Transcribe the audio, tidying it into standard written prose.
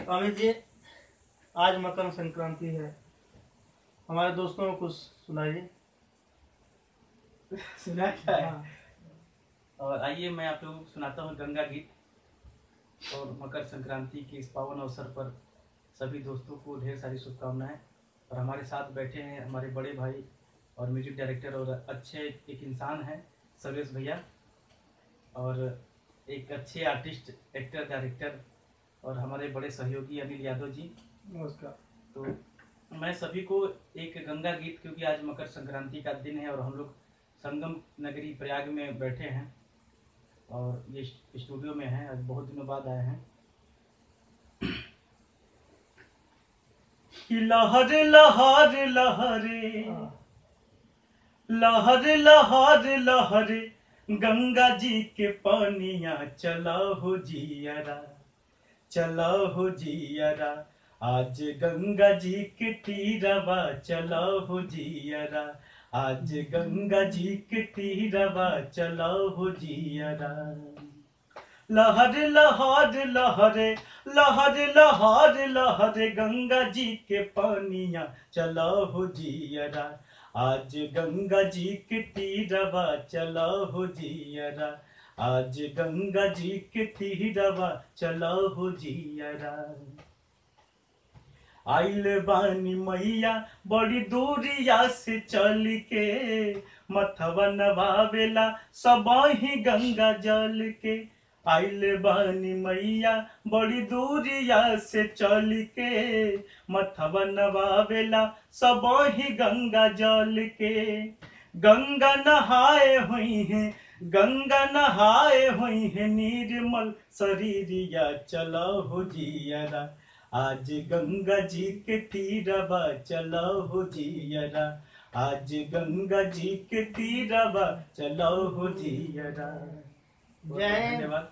अमित जी, आज मकर संक्रांति है, हमारे दोस्तों को कुछ सुनाइए। सुना क्या है? हाँ। और आइए मैं आप लोगों को सुनाता हूँ गंगा गीत। और मकर संक्रांति के इस पावन अवसर पर सभी दोस्तों को ढेर सारी शुभकामनाएं। और हमारे साथ बैठे हैं हमारे बड़े भाई और म्यूजिक डायरेक्टर और अच्छे एक इंसान हैं सर्वेश भैया, और एक अच्छे आर्टिस्ट, एक्टर, डायरेक्टर और हमारे बड़े सहयोगी अनिल यादव जी। नमस्कार। तो मैं सभी को एक गंगा गीत, क्योंकि आज मकर संक्रांति का दिन है और हम लोग संगम नगरी प्रयाग में बैठे हैं और ये स्टूडियो में हैं, आज बहुत दिनों बाद आए हैं। लहर लहर लहरे, लहर लहर लहरे, गंगा जी के पानिया चला हो जियरा, चला हो जियरा, आज गंगा जी के तीरवा चला हो जियरा, आज गंगा जी के तीरवा चला हो जियरा। लहर लहर लहरे, लहर लहर लहरे, गंगा जी के पानिया चला हो जियरा, आज गंगा जी के तीरवा चला हो जियरा, आज गंगा जी के तीरवा चला हो जियरा। आइल बानी मैया बड़ी दूरिया से चल के, मथवा नवावेला सबही गंगा जल के। आइल बानी मैया बड़ी दूरिया से चल के, मथवा नवावेला सबही गंगा जल के। गंगा नहाए हुई है, गंगा नहाए हुई है, निर्मल शरीरिया चला हो जियरा, आज गंगा जी के तीरवा चला हो जियरा, आज गंगा जी के तीरवा चला हो जियरा। धन्यवाद।